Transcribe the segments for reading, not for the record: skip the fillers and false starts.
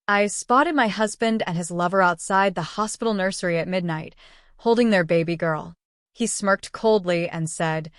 I spotted my husband and his lover outside the hospital nursery at midnight, holding their baby girl. He smirked coldly and said,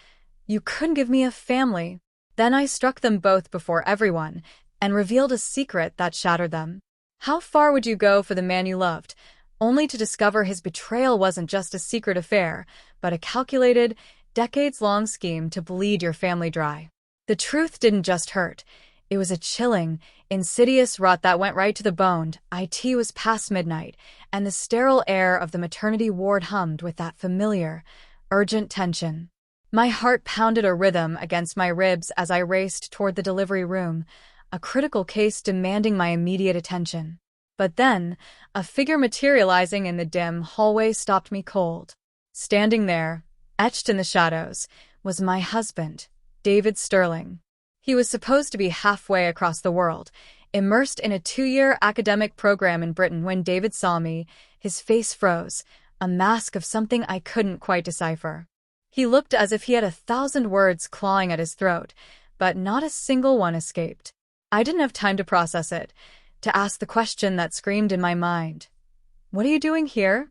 "You couldn't give me a family." Then I struck them both before everyone and revealed a secret that shattered them. How far would you go for the man you loved, only to discover his betrayal wasn't just a secret affair, but a calculated, decades-long scheme to bleed your family dry? The truth didn't just hurt. It was a chilling, insidious rut that went right to the bone. It was past midnight, and the sterile air of the maternity ward hummed with that familiar, urgent tension. My heart pounded a rhythm against my ribs as I raced toward the delivery room, a critical case demanding my immediate attention. But then, a figure materializing in the dim hallway stopped me cold. Standing there, etched in the shadows, was my husband, David Sterling. He was supposed to be halfway across the world, immersed in a 2-year academic program in Britain. When David saw me, his face froze, a mask of something I couldn't quite decipher. He looked as if he had 1,000 words clawing at his throat, but not a single one escaped. I didn't have time to process it, to ask the question that screamed in my mind. "What are you doing here?"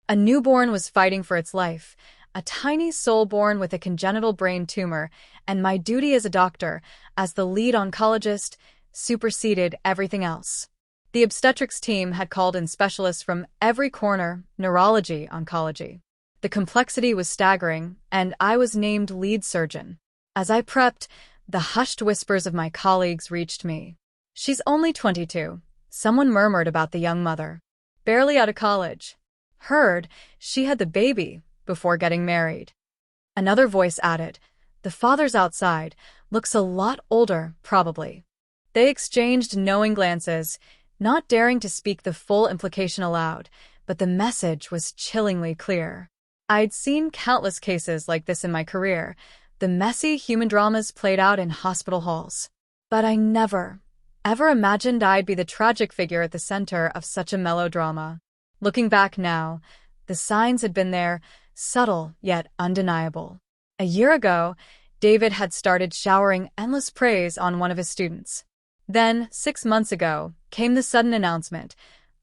A newborn was fighting for its life, a tiny soul born with a congenital brain tumor, and my duty as a doctor, as the lead oncologist, superseded everything else. The obstetrics team had called in specialists from every corner: neurology, oncology. The complexity was staggering, and I was named lead surgeon. As I prepped, the hushed whispers of my colleagues reached me. "She's only 22, someone murmured about the young mother. "Barely out of college." "Heard she had the baby before getting married." Another voice added, "The father's outside, looks a lot older, probably." They exchanged knowing glances, not daring to speak the full implication aloud, but the message was chillingly clear. I'd seen countless cases like this in my career, the messy human dramas played out in hospital halls. But I never, ever imagined I'd be the tragic figure at the center of such a melodrama. Looking back now, the signs had been there, subtle yet undeniable. A year ago, David had started showering endless praise on one of his students. Then, 6 months ago, came the sudden announcement,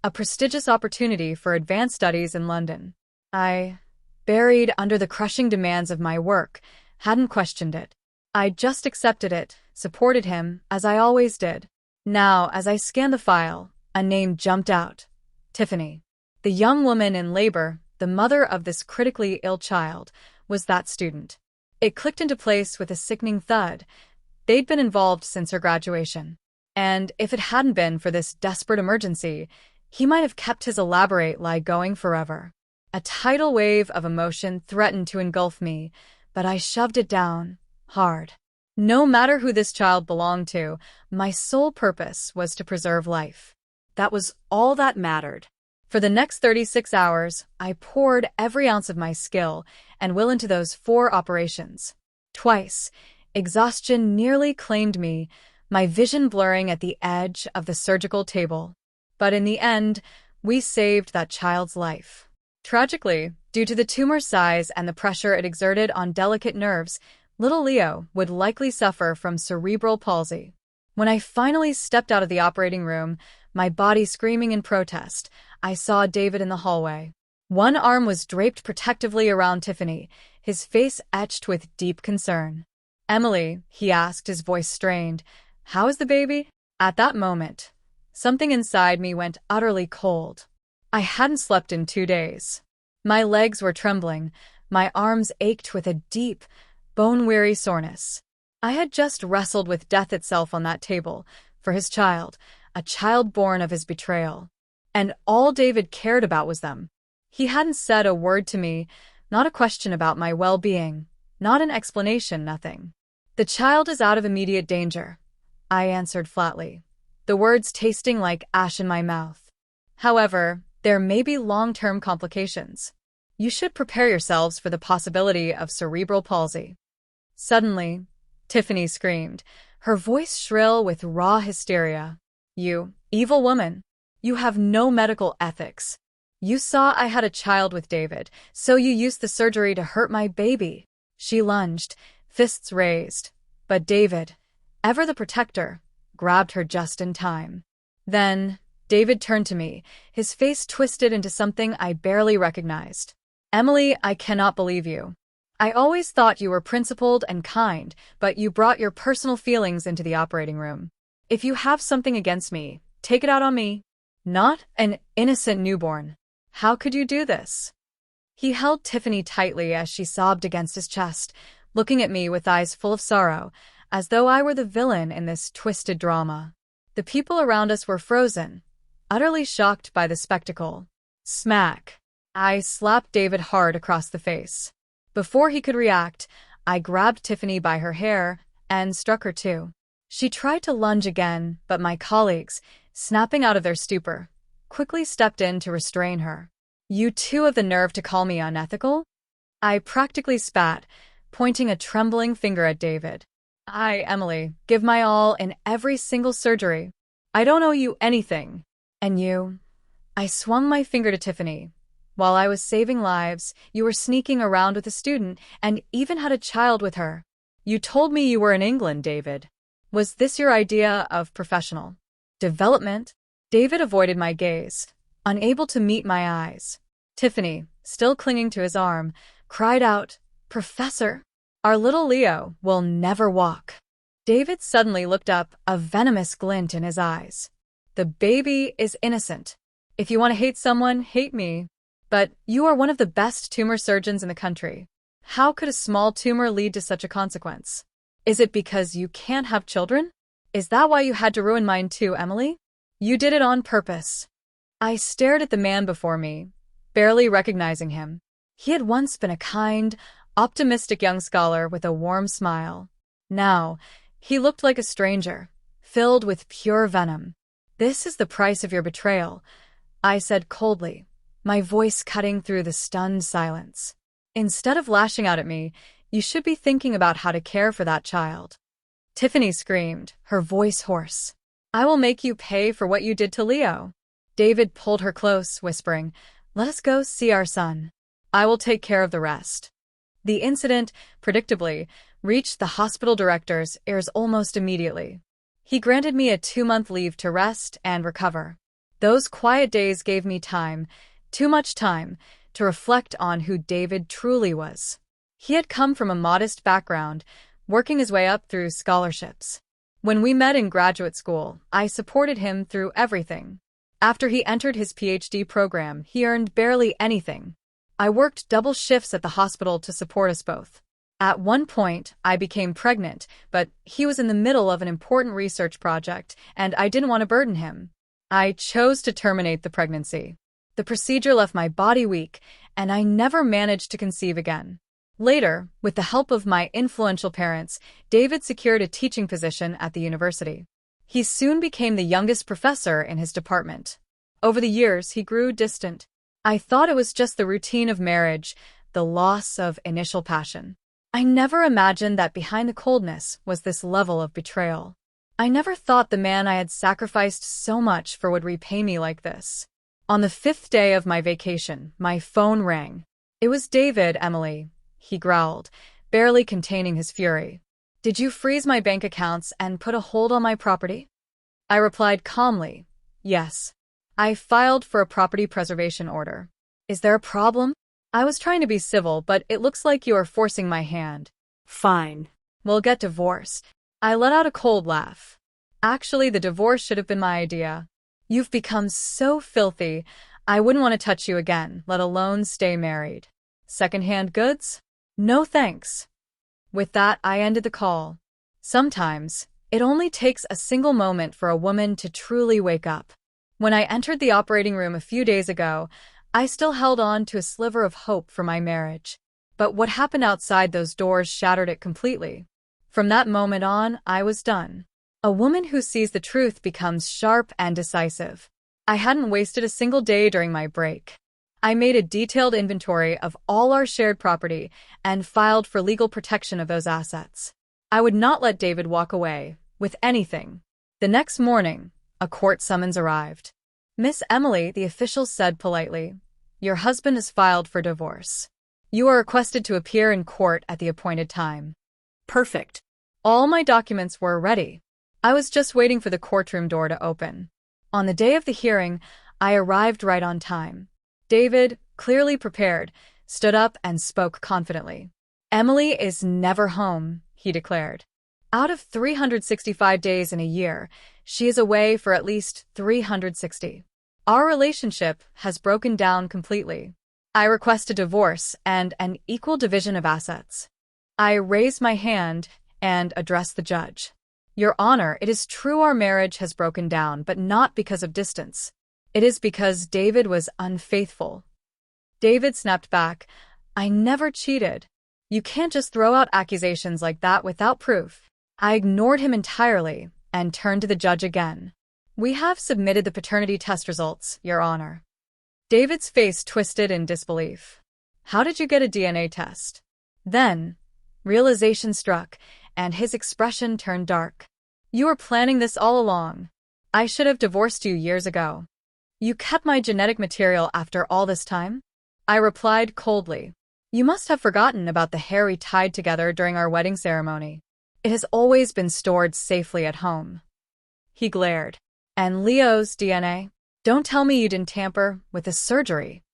a prestigious opportunity for advanced studies in London. I, buried under the crushing demands of my work, hadn't questioned it. I'd just accepted it, supported him, as I always did. Now, as I scanned the file, a name jumped out. Tiffany. The young woman in labor, the mother of this critically ill child, was that student. It clicked into place with a sickening thud. They'd been involved since her graduation. And if it hadn't been for this desperate emergency, he might have kept his elaborate lie going forever. A tidal wave of emotion threatened to engulf me, but I shoved it down, hard. No matter who this child belonged to, my sole purpose was to preserve life. That was all that mattered. For the next 36 hours, I poured every ounce of my skill and will into those 4 operations. Twice, exhaustion nearly claimed me, my vision blurring at the edge of the surgical table. But in the end, we saved that child's life. Tragically, due to the tumor's size and the pressure it exerted on delicate nerves, little Leo would likely suffer from cerebral palsy. When I finally stepped out of the operating room, my body screaming in protest, I saw David in the hallway. One arm was draped protectively around Tiffany, his face etched with deep concern. "Emily," he asked, his voice strained, "how is the baby?" At that moment, something inside me went utterly cold. I hadn't slept in 2 days. My legs were trembling, my arms ached with a deep, bone-weary soreness. I had just wrestled with death itself on that table, for his child, a child born of his betrayal. And all David cared about was them. He hadn't said a word to me, not a question about my well-being, not an explanation, nothing. "The child is out of immediate danger," I answered flatly, the words tasting like ash in my mouth. "However, there may be long-term complications. You should prepare yourselves for the possibility of cerebral palsy." Suddenly, Tiffany screamed, her voice shrill with raw hysteria. "You evil woman! You have no medical ethics. You saw I had a child with David, so you used the surgery to hurt my baby." She lunged, fists raised. But David, ever the protector, grabbed her just in time. Then, David turned to me, his face twisted into something I barely recognized. Emily, I cannot believe you. I always thought you were principled and kind, but you brought your personal feelings into the operating room. If you have something against me, take it out on me. Not an innocent newborn. How could you do this? He held Tiffany tightly as she sobbed against his chest, looking at me with eyes full of sorrow, as though I were the villain in this twisted drama. The people around us were frozen, utterly shocked by the spectacle. Smack! I slapped David hard across the face. Before he could react, I grabbed Tiffany by her hair and struck her too. She tried to lunge again, but my colleagues, snapping out of their stupor, quickly stepped in to restrain her. You two have the nerve to call me unethical? I practically spat, pointing a trembling finger at David. I, Emily, give my all in every single surgery. I don't owe you anything. And you? I swung my finger to Tiffany. While I was saving lives, you were sneaking around with a student and even had a child with her. You told me you were in England, David. Was this your idea of professional development? David avoided my gaze, unable to meet my eyes. Tiffany, still clinging to his arm, cried out, Professor, our little Leo will never walk. David suddenly looked up, a venomous glint in his eyes. The baby is innocent. If you want to hate someone, hate me. But you are one of the best tumor surgeons in the country. How could a small tumor lead to such a consequence? Is it because you can't have children? Is that why you had to ruin mine too, Emily? You did it on purpose. I stared at the man before me, barely recognizing him. He had once been a kind, optimistic young scholar with a warm smile. Now, he looked like a stranger, filled with pure venom. This is the price of your betrayal, I said coldly, my voice cutting through the stunned silence. Instead of lashing out at me, you should be thinking about how to care for that child. Tiffany screamed, her voice hoarse. I will make you pay for what you did to Leo. David pulled her close, whispering, Let us go see our son. I will take care of the rest. The incident, predictably, reached the hospital director's ears almost immediately. He granted me a 2-month leave to rest and recover. Those quiet days gave me time, too much time, to reflect on who David truly was. He had come from a modest background, working his way up through scholarships. When we met in graduate school, I supported him through everything. After he entered his PhD program, he earned barely anything. I worked double shifts at the hospital to support us both. At one point, I became pregnant, but he was in the middle of an important research project, and I didn't want to burden him. I chose to terminate the pregnancy. The procedure left my body weak, and I never managed to conceive again. Later, with the help of my influential parents, David secured a teaching position at the university. He soon became the youngest professor in his department. Over the years, he grew distant. I thought it was just the routine of marriage, the loss of initial passion. I never imagined that behind the coldness was this level of betrayal. I never thought the man I had sacrificed so much for would repay me like this. On the 5th day of my vacation, my phone rang. It was David, Emily, he growled, barely containing his fury. Did you freeze my bank accounts and put a hold on my property? I replied calmly, yes. I filed for a property preservation order. Is there a problem? I was trying to be civil, but it looks like you are forcing my hand. Fine. We'll get divorced. I let out a cold laugh. Actually, the divorce should have been my idea. You've become so filthy, I wouldn't want to touch you again, let alone stay married. Second-hand goods? No thanks. With that, I ended the call. Sometimes, it only takes a single moment for a woman to truly wake up. When I entered the operating room a few days ago, I still held on to a sliver of hope for my marriage. But what happened outside those doors shattered it completely. From that moment on, I was done. A woman who sees the truth becomes sharp and decisive. I hadn't wasted a single day during my break. I made a detailed inventory of all our shared property and filed for legal protection of those assets. I would not let David walk away with anything. The next morning, a court summons arrived. Miss Emily, the official said politely, your husband has filed for divorce. You are requested to appear in court at the appointed time. Perfect. All my documents were ready. I was just waiting for the courtroom door to open. On the day of the hearing, I arrived right on time. David, clearly prepared, stood up and spoke confidently. "Emily is never home," he declared. "Out of 365 days in a year, she is away for at least 360. Our relationship has broken down completely. I request a divorce and an equal division of assets." I raised my hand and addressed the judge. "Your Honor, it is true our marriage has broken down, but not because of distance. It is because David was unfaithful." David snapped back, "I never cheated. You can't just throw out accusations like that without proof." I ignored him entirely and turned to the judge again. "We have submitted the paternity test results, Your Honor." David's face twisted in disbelief. "How did you get a DNA test?" Then, realization struck, and his expression turned dark. "You were planning this all along. I should have divorced you years ago." "You kept my genetic material after all this time?" I replied coldly. "You must have forgotten about the hair we tied together during our wedding ceremony. It has always been stored safely at home." He glared. "And Leo's DNA? Don't tell me you didn't tamper with the surgery."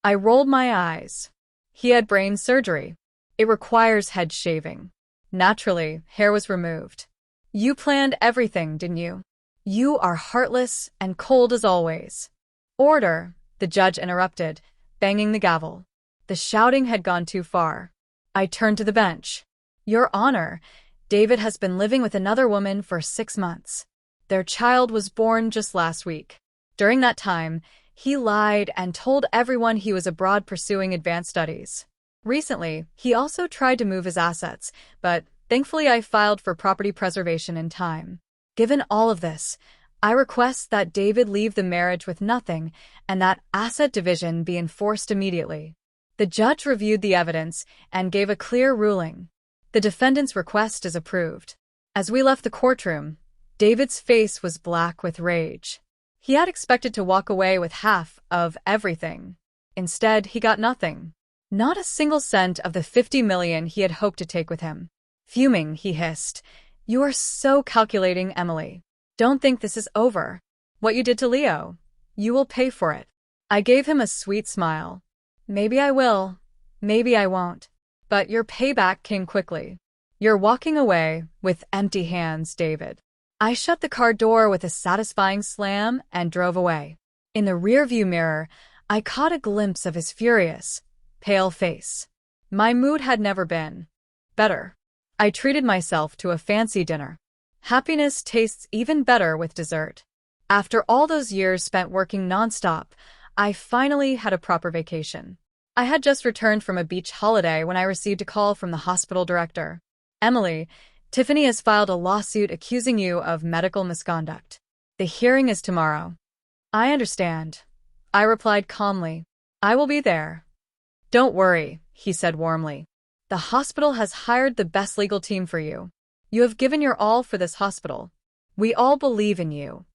I rolled my eyes. He had brain surgery. It requires head shaving. Naturally, hair was removed. "You planned everything, didn't you? You are heartless and cold as always." "Order," the judge interrupted, banging the gavel. The shouting had gone too far. I turned to the bench. "Your Honor, David has been living with another woman for 6 months. Their child was born just last week. During that time, he lied and told everyone he was abroad pursuing advanced studies. Recently, he also tried to move his assets, but thankfully I filed for property preservation in time. Given all of this, I request that David leave the marriage with nothing and that asset division be enforced immediately." The judge reviewed the evidence and gave a clear ruling. The defendant's request is approved. As we left the courtroom, David's face was black with rage. He had expected to walk away with half of everything. Instead, he got nothing. Not a single cent of the $50 million he had hoped to take with him. Fuming, he hissed, "You are so calculating, Emily. Don't think this is over. What you did to Leo, you will pay for it." I gave him a sweet smile. "Maybe I will, maybe I won't. But your payback came quickly. You're walking away with empty hands, David." I shut the car door with a satisfying slam and drove away. In the rearview mirror, I caught a glimpse of his furious, pale face. My mood had never been better. I treated myself to a fancy dinner. Happiness tastes even better with dessert. After all those years spent working nonstop, I finally had a proper vacation. I had just returned from a beach holiday when I received a call from the hospital director. "Emily, Tiffany has filed a lawsuit accusing you of medical misconduct. The hearing is tomorrow." "I understand," I replied calmly. "I will be there." "Don't worry," he said warmly. "The hospital has hired the best legal team for you. You have given your all for this hospital. We all believe in you."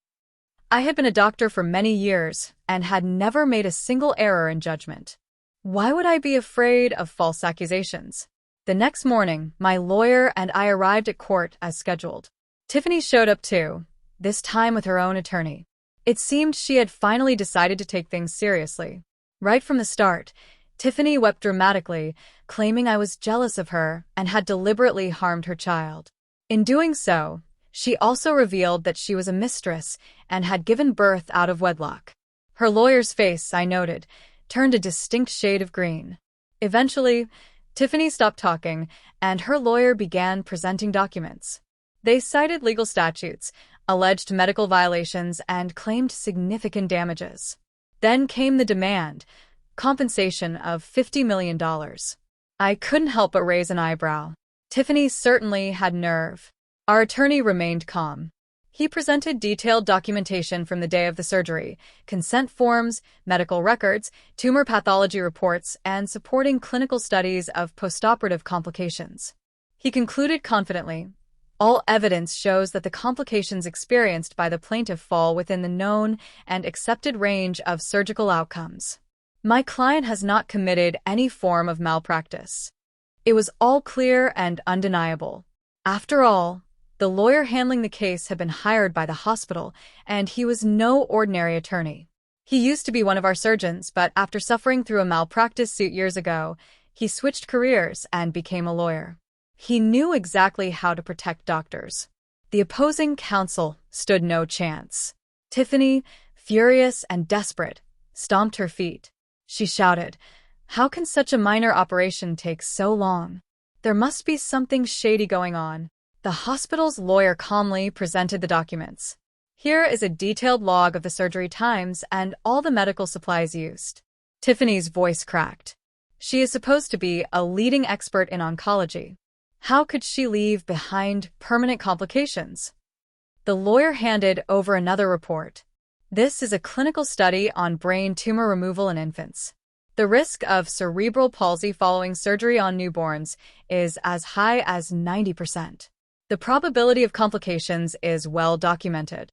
I had been a doctor for many years and had never made a single error in judgment. Why would I be afraid of false accusations? The next morning, my lawyer and I arrived at court as scheduled. Tiffany showed up too, this time with her own attorney. It seemed she had finally decided to take things seriously. Right from the start, Tiffany wept dramatically, claiming I was jealous of her and had deliberately harmed her child. In doing so, she also revealed that she was a mistress and had given birth out of wedlock. Her lawyer's face, I noted, turned a distinct shade of green. Eventually, Tiffany stopped talking, and her lawyer began presenting documents. They cited legal statutes, alleged medical violations, and claimed significant damages. Then came the demand, compensation of $50 million. I couldn't help but raise an eyebrow. Tiffany certainly had nerve. Our attorney remained calm. He presented detailed documentation from the day of the surgery, consent forms, medical records, tumor pathology reports, and supporting clinical studies of postoperative complications. He concluded confidently, "All evidence shows that the complications experienced by the plaintiff fall within the known and accepted range of surgical outcomes. My client has not committed any form of malpractice." It was all clear and undeniable. After all, The lawyer handling the case had been hired by the hospital, and he was no ordinary attorney. He used to be one of our surgeons, but after suffering through a malpractice suit years ago, he switched careers and became a lawyer. He knew exactly how to protect doctors. The opposing counsel stood no chance. Tiffany, furious and desperate, stomped her feet. She shouted, "How can such a minor operation take so long? There must be something shady going on." The hospital's lawyer calmly presented the documents. "Here is a detailed log of the surgery times and all the medical supplies used." Tiffany's voice cracked. She is supposed to be a leading expert in oncology. How could she leave behind permanent complications? The lawyer handed over another report. "This is a clinical study on brain tumor removal in infants. The risk of cerebral palsy following surgery on newborns is as high as 90%. The probability of complications is well documented."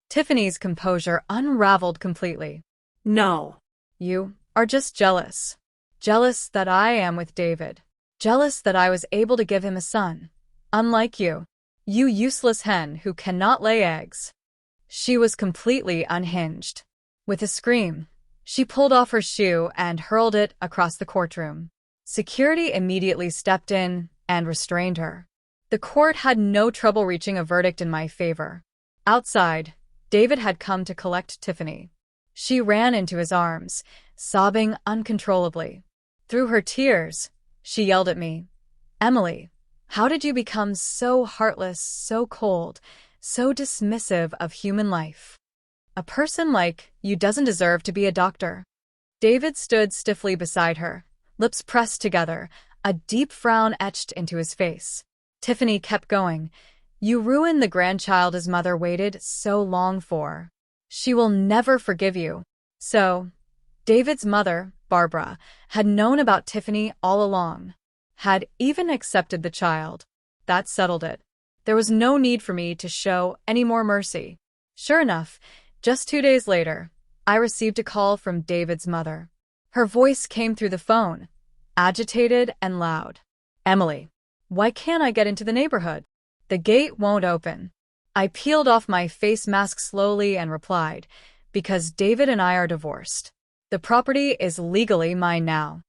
Tiffany's composure unraveled completely. No. "You are just jealous. Jealous that I am with David. Jealous that I was able to give him a son. Unlike you. You useless hen who cannot lay eggs." She was completely unhinged. With a scream, she pulled off her shoe and hurled it across the courtroom. Security immediately stepped in and restrained her. The court had no trouble reaching a verdict in my favor. Outside, David had come to collect Tiffany. She ran into his arms, sobbing uncontrollably. Through her tears, she yelled at me, "Emily, how did you become so heartless, so cold, so dismissive of human life? A person like you doesn't deserve to be a doctor." David stood stiffly beside her, lips pressed together, a deep frown etched into his face. Tiffany kept going. "You ruined the grandchild his mother waited so long for. She will never forgive you." So, David's mother, Barbara, had known about Tiffany all along, had even accepted the child. That settled it. There was no need for me to show any more mercy. Sure enough, just 2 days later, I received a call from David's mother. Her voice came through the phone, agitated and loud. "Emily, why can't I get into the neighborhood? The gate won't open." I peeled off my face mask slowly and replied, "Because David and I are divorced. The property is legally mine now."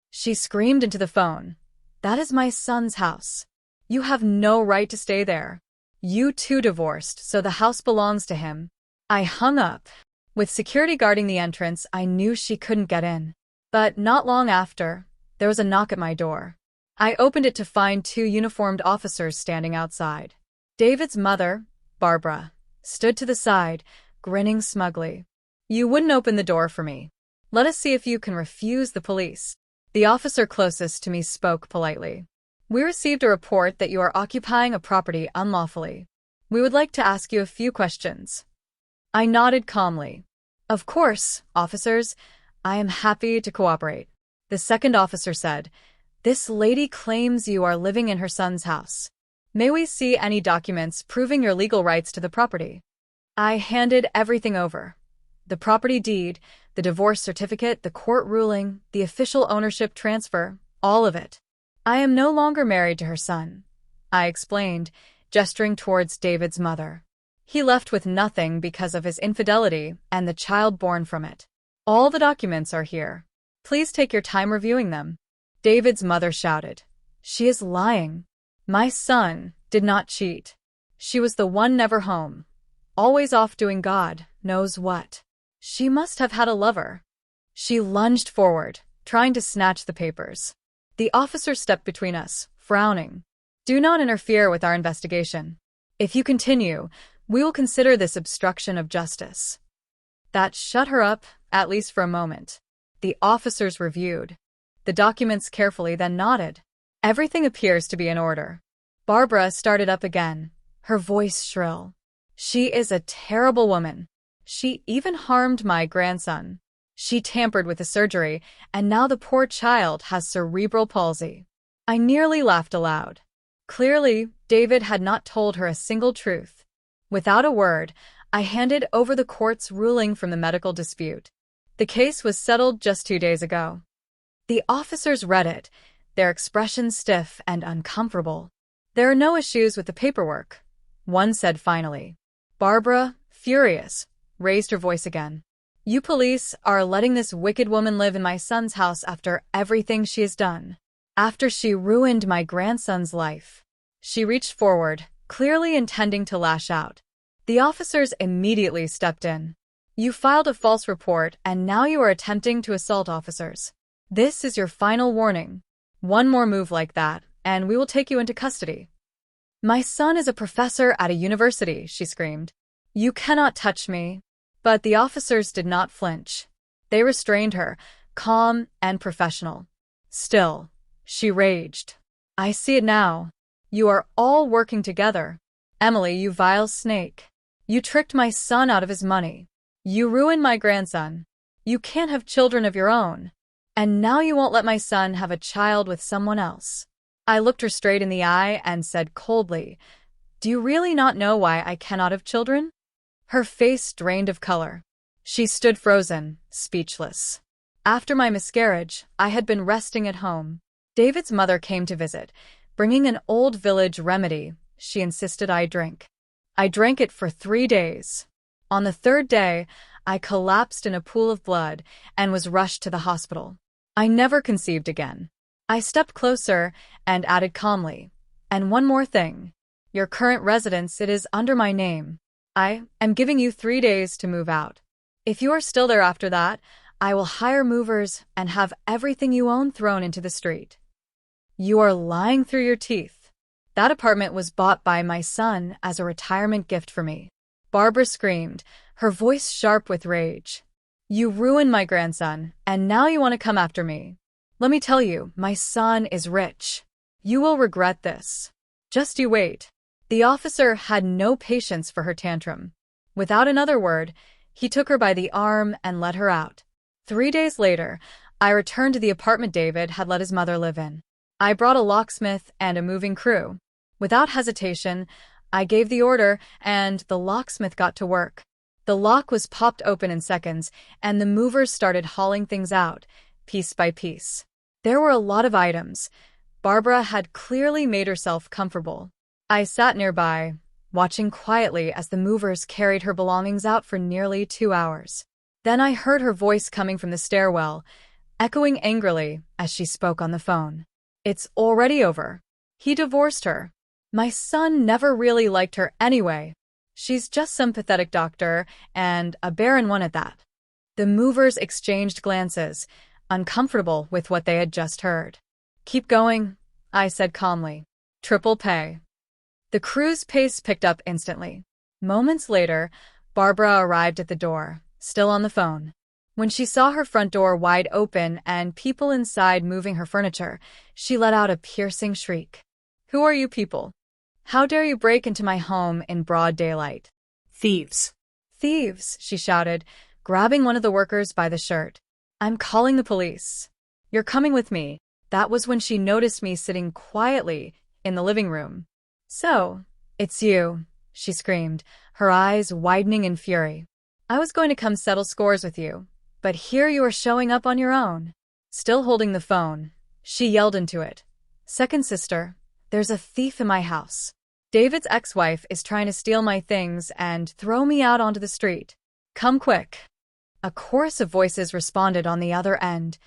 She screamed into the phone, "That is my son's house. You have no right to stay there. You too divorced, so the house belongs to him." I hung up. With security guarding the entrance, I knew she couldn't get in. But not long after, there was a knock at my door. I opened it to find 2 uniformed officers standing outside. David's mother, Barbara, stood to the side, grinning smugly. "You wouldn't open the door for me. Let us see if you can refuse the police." The officer closest to me spoke politely. "We received a report that you are occupying a property unlawfully. We would like to ask you a few questions." I nodded calmly. "Of course, officers. I am happy to cooperate." The second officer said, "This lady claims you are living in her son's house. May we see any documents proving your legal rights to the property?" I handed everything over. The property deed, the divorce certificate, the court ruling, the official ownership transfer, all of it. "I am no longer married to her son," I explained, gesturing towards David's mother. "He left with nothing because of his infidelity and the child born from it. All the documents are here. Please take your time reviewing them." David's mother shouted, "She is lying. My son did not cheat. She was the one never home, always off doing God knows what. She must have had a lover." She lunged forward, trying to snatch the papers. The officer stepped between us, frowning. "Do not interfere with our investigation. If you continue, we will consider this obstruction of justice." That shut her up, at least for a moment. The officers reviewed the documents carefully, then nodded. "Everything appears to be in order." Barbara started up again, her voice shrill. "She is a terrible woman. She even harmed my grandson. She tampered with the surgery, and now the poor child has cerebral palsy." I nearly laughed aloud. Clearly, David had not told her a single truth. Without a word, I handed over the court's ruling from the medical dispute. The case was settled just 2 days ago. The officers read it, their expressions stiff and uncomfortable. "There are no issues with the paperwork," one said finally. Barbara, furious, raised her voice again. You police are letting this wicked woman live in my son's house after everything she has done. After she ruined my grandson's life. She reached forward, clearly intending to lash out. The officers immediately stepped in. You filed a false report and now you are attempting to assault officers. This is your final warning. One more move like that, and we will take you into custody. My son is a professor at a university, she screamed. You cannot touch me. But the officers did not flinch. They restrained her, calm and professional. Still, she raged. I see it now. You are all working together. Emily, you vile snake. You tricked my son out of his money. You ruined my grandson. You can't have children of your own. And now you won't let my son have a child with someone else. I looked her straight in the eye and said coldly, Do you really not know why I cannot have children? Her face drained of color. She stood frozen, speechless. After my miscarriage, I had been resting at home. David's mother came to visit, bringing an old village remedy she insisted I drink. I drank it for 3 days. On the 3rd day, I collapsed in a pool of blood and was rushed to the hospital. I never conceived again. I stepped closer and added calmly, And one more thing. Your current residence, it is under my name. I am giving you 3 days to move out. If you are still there after that, I will hire movers and have everything you own thrown into the street. You are lying through your teeth. That apartment was bought by my son as a retirement gift for me. Barbara screamed, her voice sharp with rage. You ruined my grandson, and now you want to come after me. Let me tell you, my son is rich. You will regret this. Just you wait. The officer had no patience for her tantrum. Without another word, he took her by the arm and led her out. 3 days later, I returned to the apartment David had let his mother live in. I brought a locksmith and a moving crew. Without hesitation, I gave the order, and the locksmith got to work. The lock was popped open in seconds, and the movers started hauling things out, piece by piece. There were a lot of items. Barbara had clearly made herself comfortable. I sat nearby, watching quietly as the movers carried her belongings out for nearly 2 hours. Then I heard her voice coming from the stairwell, echoing angrily as she spoke on the phone. It's already over. He divorced her. My son never really liked her anyway. She's just some pathetic doctor, and a barren one at that. The movers exchanged glances, uncomfortable with what they had just heard. Keep going, I said calmly. Triple pay. The crew's pace picked up instantly. Moments later, Barbara arrived at the door, still on the phone. When she saw her front door wide open and people inside moving her furniture, she let out a piercing shriek. Who are you people? How dare you break into my home in broad daylight? Thieves. Thieves, she shouted, grabbing one of the workers by the shirt. I'm calling the police. You're coming with me. That was when she noticed me sitting quietly in the living room. So, it's you, she screamed, her eyes widening in fury. I was going to come settle scores with you, but here you are showing up on your own. Still holding the phone, she yelled into it. Second sister, there's a thief in my house. David's ex-wife is trying to steal my things and throw me out onto the street. Come quick. A chorus of voices responded on the other end.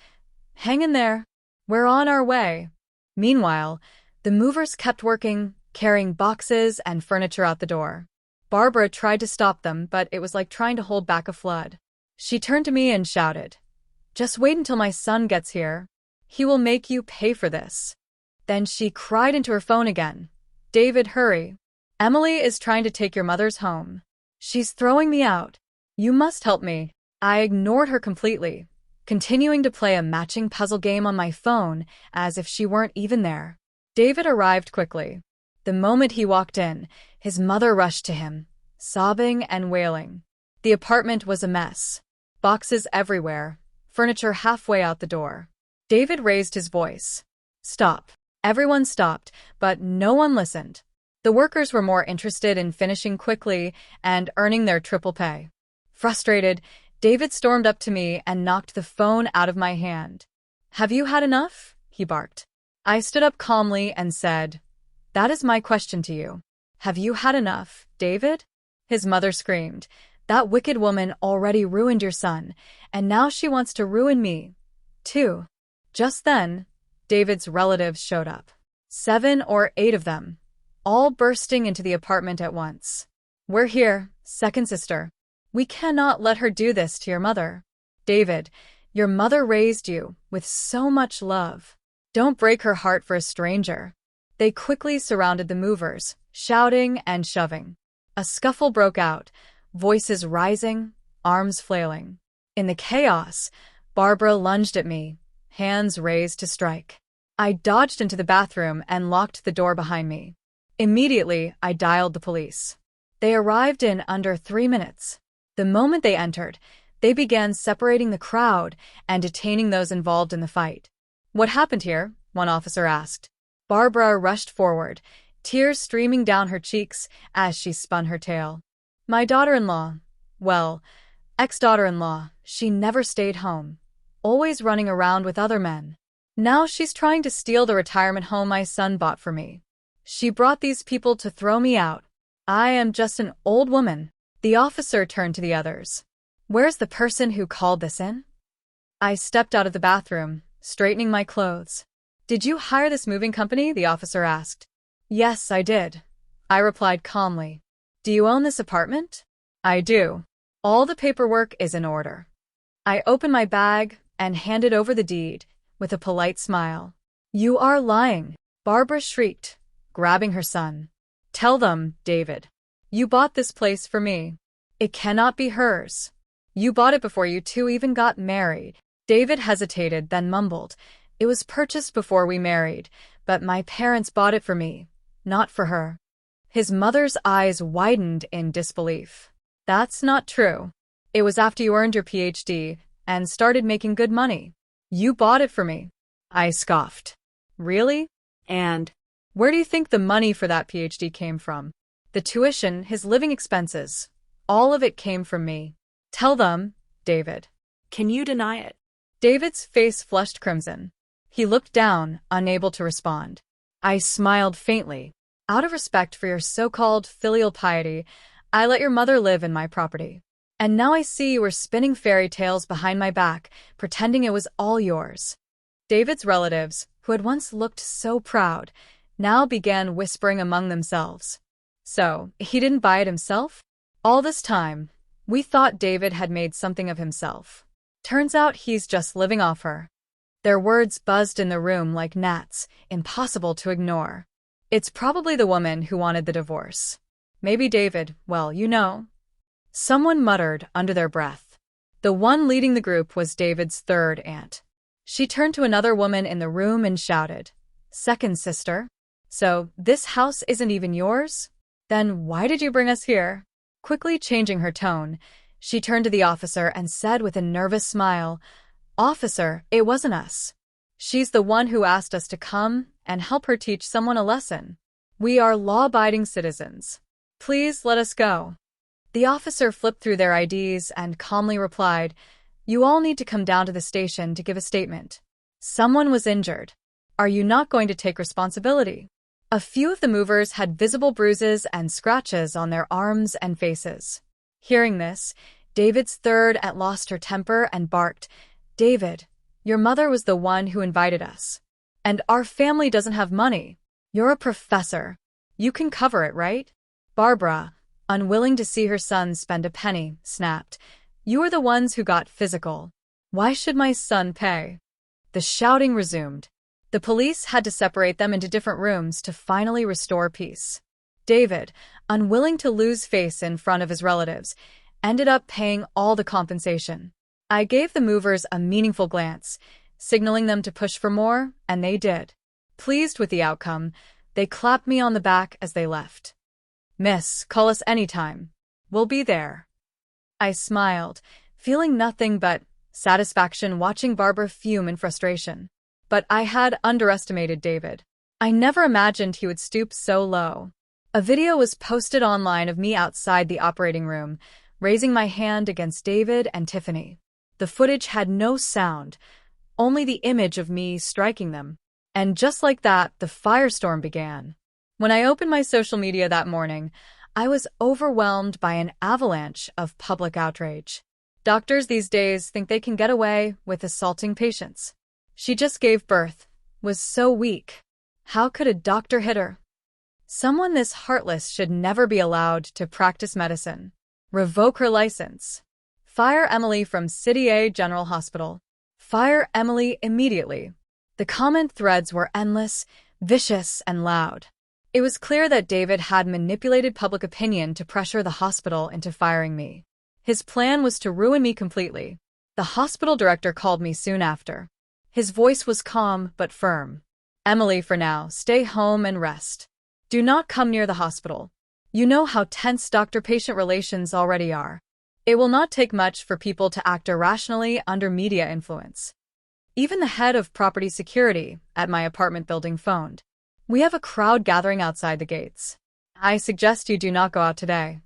Hang in there. We're on our way. Meanwhile, the movers kept working, carrying boxes and furniture out the door. Barbara tried to stop them, but it was like trying to hold back a flood. She turned to me and shouted, Just wait until my son gets here. He will make you pay for this. Then she cried into her phone again. David, hurry. Emily is trying to take your mother's home. She's throwing me out. You must help me. I ignored her completely, continuing to play a matching puzzle game on my phone as if she weren't even there. David arrived quickly. The moment he walked in, his mother rushed to him, sobbing and wailing. The apartment was a mess. Boxes everywhere, furniture halfway out the door. David raised his voice. Stop. Everyone stopped, but no one listened. The workers were more interested in finishing quickly and earning their triple pay. Frustrated, David stormed up to me and knocked the phone out of my hand. Have you had enough? He barked. I stood up calmly and said, That is my question to you. Have you had enough, David? His mother screamed. That wicked woman already ruined your son, and now she wants to ruin me, too. Just then, David's relatives showed up. 7 or 8 of them, all bursting into the apartment at once. We're here, second sister. We cannot let her do this to your mother. David, your mother raised you with so much love. Don't break her heart for a stranger. They quickly surrounded the movers, shouting and shoving. A scuffle broke out, voices rising, arms flailing. In the chaos, Barbara lunged at me, hands raised to strike. I dodged into the bathroom and locked the door behind me. Immediately, I dialed the police. They arrived in under 3 minutes. The moment they entered, they began separating the crowd and detaining those involved in the fight. What happened here? One officer asked. Barbara rushed forward, tears streaming down her cheeks as she spun her tale. My daughter-in-law, well, ex-daughter-in-law, she never stayed home, always running around with other men. Now she's trying to steal the retirement home my son bought for me. She brought these people to throw me out. I am just an old woman. The officer turned to the others. Where's the person who called this in? I stepped out of the bathroom, straightening my clothes. Did you hire this moving company? The officer asked. Yes, I did. I replied calmly. Do you own this apartment? I do. All the paperwork is in order. I opened my bag and handed over the deed, with a polite smile. You are lying, Barbara shrieked, grabbing her son. Tell them, David. You bought this place for me. It cannot be hers. You bought it before you two even got married. David hesitated, then mumbled. It was purchased before we married, but my parents bought it for me, not for her. His mother's eyes widened in disbelief. That's not true. It was after you earned your PhD and started making good money. You bought it for me. I scoffed. Really? And where do you think the money for that PhD came from? The tuition, his living expenses. All of it came from me. Tell them, David. Can you deny it? David's face flushed crimson. He looked down, unable to respond. I smiled faintly. Out of respect for your so-called filial piety, I let your mother live in my property. And now I see you were spinning fairy tales behind my back, pretending it was all yours. David's relatives, who had once looked so proud, now began whispering among themselves. So, he didn't buy it himself? All this time, we thought David had made something of himself. Turns out he's just living off her. Their words buzzed in the room like gnats, impossible to ignore. It's probably the woman who wanted the divorce. Maybe David, well, you know. Someone muttered under their breath. The one leading the group was David's third aunt. She turned to another woman in the room and shouted, Second sister? So, this house isn't even yours? Then why did you bring us here? Quickly changing her tone, she turned to the officer and said with a nervous smile, Officer, it wasn't us. She's the one who asked us to come and help her teach someone a lesson. We are law-abiding citizens. Please let us go. The officer flipped through their IDs and calmly replied, You all need to come down to the station to give a statement. Someone was injured. Are you not going to take responsibility? A few of the movers had visible bruises and scratches on their arms and faces. Hearing this, David's third aunt lost her temper and barked, David, your mother was the one who invited us. And our family doesn't have money. You're a professor. You can cover it, right? Barbara, unwilling to see her son spend a penny, snapped, You are the ones who got physical. Why should my son pay? The shouting resumed. The police had to separate them into different rooms to finally restore peace. David, unwilling to lose face in front of his relatives, ended up paying all the compensation. I gave the movers a meaningful glance, signaling them to push for more, and they did. Pleased with the outcome, they clapped me on the back as they left. Miss, call us anytime. We'll be there. I smiled, feeling nothing but satisfaction watching Barbara fume in frustration. But I had underestimated David. I never imagined he would stoop so low. A video was posted online of me outside the operating room, raising my hand against David and Tiffany. The footage had no sound, only the image of me striking them. And just like that, the firestorm began. When I opened my social media that morning, I was overwhelmed by an avalanche of public outrage. Doctors these days think they can get away with assaulting patients. She just gave birth, was so weak. How could a doctor hit her? Someone this heartless should never be allowed to practice medicine. Revoke her license. Fire Emily from City A General Hospital. Fire Emily immediately. The comment threads were endless, vicious, and loud. It was clear that David had manipulated public opinion to pressure the hospital into firing me. His plan was to ruin me completely. The hospital director called me soon after. His voice was calm but firm. Emily, for now, stay home and rest. Do not come near the hospital. You know how tense doctor-patient relations already are. It will not take much for people to act irrationally under media influence. Even the head of property security at my apartment building phoned. We have a crowd gathering outside the gates. I suggest you do not go out today.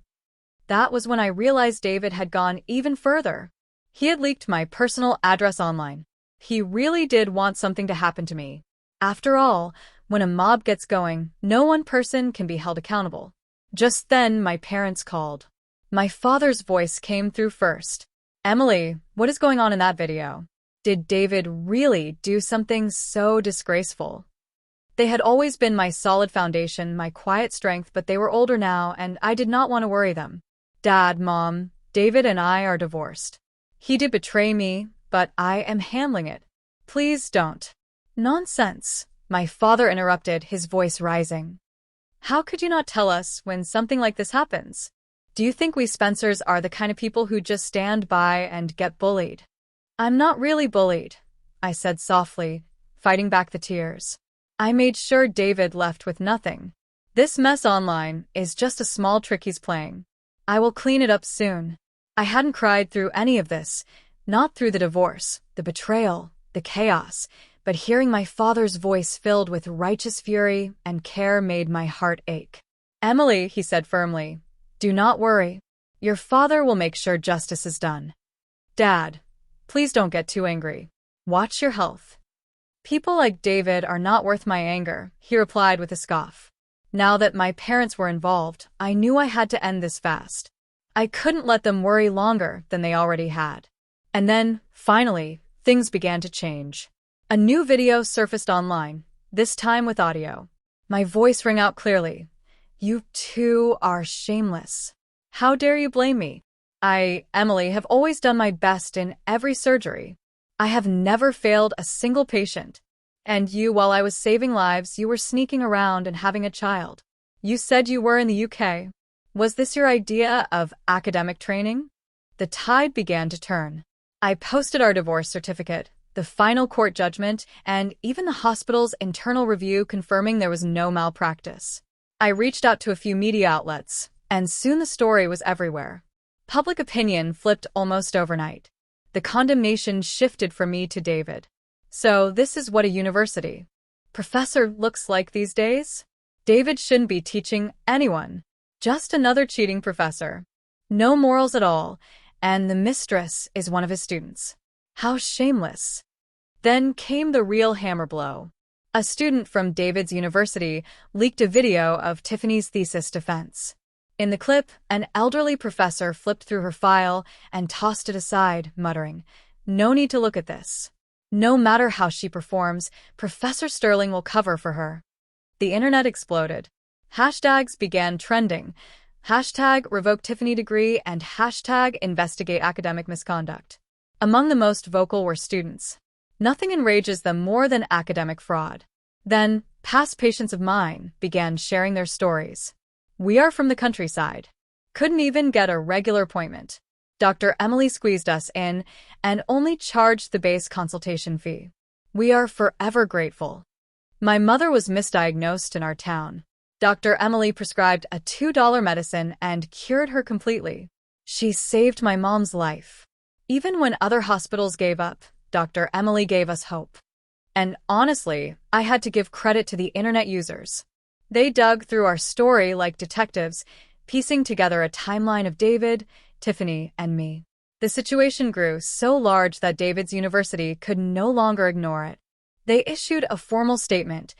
That was when I realized David had gone even further. He had leaked my personal address online. He really did want something to happen to me. After all, when a mob gets going, no one person can be held accountable. Just then, my parents called. My father's voice came through first. Emily, what is going on in that video? Did David really do something so disgraceful? They had always been my solid foundation, my quiet strength, but they were older now, and I did not want to worry them. Dad, Mom, David and I are divorced. He did betray me, but I am handling it. Please don't. Nonsense, my father interrupted, his voice rising. How could you not tell us when something like this happens? Do you think we Spencers are the kind of people who just stand by and get bullied? I'm not really bullied, I said softly, fighting back the tears. I made sure David left with nothing. This mess online is just a small trick he's playing. I will clean it up soon. I hadn't cried through any of this, not through the divorce, the betrayal, the chaos, but hearing my father's voice filled with righteous fury and care made my heart ache. Emily, he said firmly, do not worry. Your father will make sure justice is done. Dad, please don't get too angry. Watch your health. People like David are not worth my anger, he replied with a scoff. Now that my parents were involved, I knew I had to end this fast. I couldn't let them worry longer than they already had. And then, finally, things began to change. A new video surfaced online, this time with audio. My voice rang out clearly. You two are shameless. How dare you blame me? I, Emily, have always done my best in every surgery. I have never failed a single patient. And you, while I was saving lives, you were sneaking around and having a child. You said you were in the UK. Was this your idea of academic training? The tide began to turn. I posted our divorce certificate, the final court judgment, and even the hospital's internal review confirming there was no malpractice. I reached out to a few media outlets, and soon the story was everywhere. Public opinion flipped almost overnight. The condemnation shifted from me to David. So this is what a university professor looks like these days? David shouldn't be teaching anyone. Just another cheating professor. No morals at all, and the mistress is one of his students. How shameless. Then came the real hammer blow. A student from David's university leaked a video of Tiffany's thesis defense. In the clip, an elderly professor flipped through her file and tossed it aside, muttering, "No need to look at this. No matter how she performs, Professor Sterling will cover for her." The internet exploded. Hashtags began trending. Hashtag revoke Tiffany degree and hashtag investigate academic misconduct. Among the most vocal were students. Nothing enrages them more than academic fraud. Then, past patients of mine began sharing their stories. We are from the countryside. Couldn't even get a regular appointment. Dr. Emily squeezed us in and only charged the base consultation fee. We are forever grateful. My mother was misdiagnosed in our town. Dr. Emily prescribed a $2 medicine and cured her completely. She saved my mom's life. Even when other hospitals gave up, Dr. Emily gave us hope. And honestly, I had to give credit to the internet users. They dug through our story like detectives, piecing together a timeline of David, Tiffany, and me. The situation grew so large that David's university could no longer ignore it. They issued a formal statement.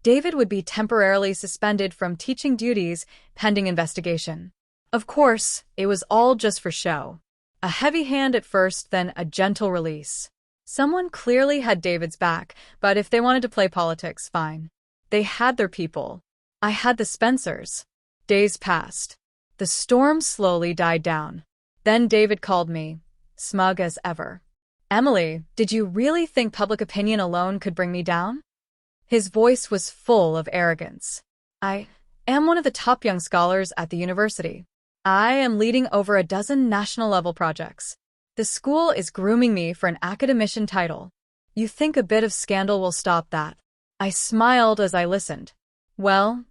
David would be temporarily suspended from teaching duties pending investigation. Of course, it was all just for show. A heavy hand at first, then a gentle release. Someone clearly had David's back, but if they wanted to play politics, fine. They had their people. I had the Spencers. Days passed. The storm slowly died down. Then David called me, smug as ever. "Emily, did you really think public opinion alone could bring me down?" His voice was full of arrogance. "I am one of the top young scholars at the university. I am leading over a dozen national-level projects. The school is grooming me for an academician title. You think a bit of scandal will stop that?" I smiled as I listened. "Well,"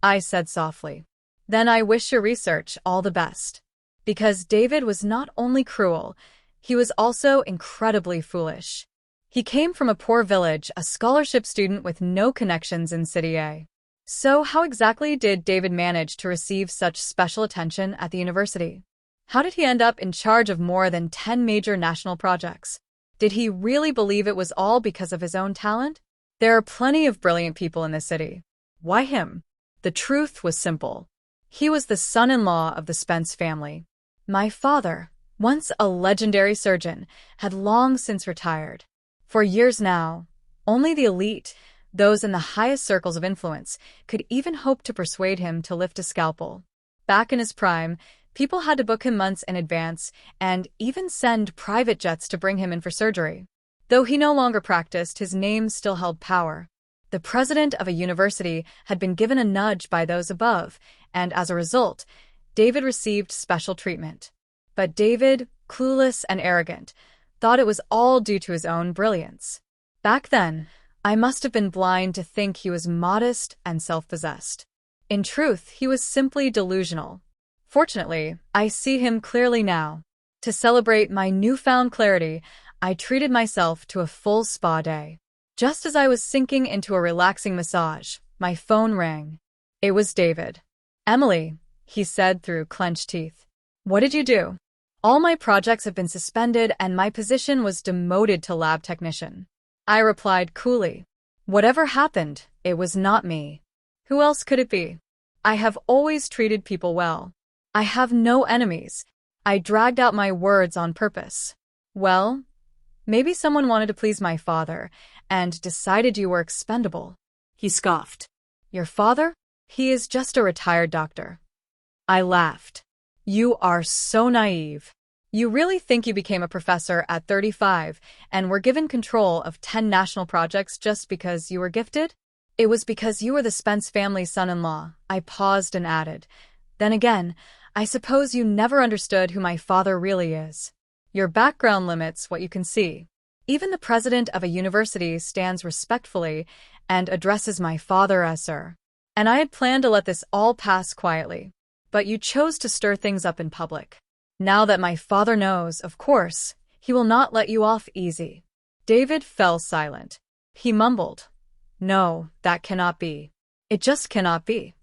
I said softly, "then I wish your research all the best." Because David was not only cruel, he was also incredibly foolish. He came from a poor village, a scholarship student with no connections in City A. So how exactly did David manage to receive such special attention at the university? How did he end up in charge of more than 10 major national projects? Did he really believe it was all because of his own talent? There are plenty of brilliant people in this city. Why him? The truth was simple. He was the son-in-law of the Spence family. My father, once a legendary surgeon, had long since retired. For years now, only the elite, those in the highest circles of influence, could even hope to persuade him to lift a scalpel. Back in his prime, people had to book him months in advance and even send private jets to bring him in for surgery. Though he no longer practiced, his name still held power. The president of a university had been given a nudge by those above, and as a result, David received special treatment. But David, clueless and arrogant, thought it was all due to his own brilliance. Back then, I must have been blind to think he was modest and self-possessed. In truth, he was simply delusional. Fortunately, I see him clearly now. To celebrate my newfound clarity, I treated myself to a full spa day. Just as I was sinking into a relaxing massage, my phone rang. It was David. "Emily," he said through clenched teeth. "What did you do?" "All my projects have been suspended and my position was demoted to lab technician." I replied coolly. "Whatever happened, it was not me. Who else could it be? I have always treated people well. I have no enemies." I dragged out my words on purpose. "Well, maybe someone wanted to please my father and decided you were expendable." He scoffed. "Your father? He is just a retired doctor." I laughed. "You are so naive. You really think you became a professor at 35 and were given control of 10 national projects just because you were gifted? It was because you were the Spence family's son-in-law." I paused and added, "Then again, I suppose you never understood who my father really is. Your background limits what you can see. Even the president of a university stands respectfully and addresses my father as sir. And I had planned to let this all pass quietly. But you chose to stir things up in public. Now that my father knows, of course, he will not let you off easy." David fell silent. He mumbled, "No, that cannot be. It just cannot be."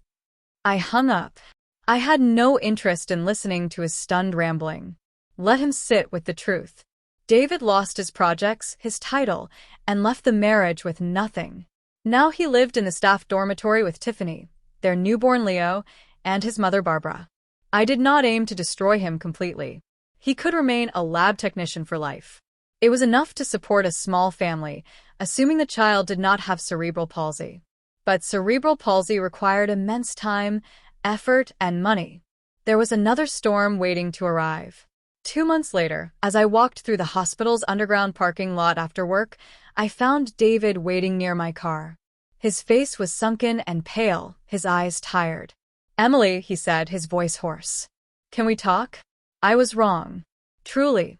I hung up. I had no interest in listening to his stunned rambling. Let him sit with the truth. David lost his projects, his title, and left the marriage with nothing. Now he lived in the staff dormitory with Tiffany, their newborn Leo, and his mother Barbara. I did not aim to destroy him completely. He could remain a lab technician for life. It was enough to support a small family, assuming the child did not have cerebral palsy. But cerebral palsy required immense time, effort, and money. There was another storm waiting to arrive. 2 months later, as I walked through the hospital's underground parking lot after work, I found David waiting near my car. His face was sunken and pale, his eyes tired. "Emily," he said, his voice hoarse. "Can we talk?" I was wrong. Truly.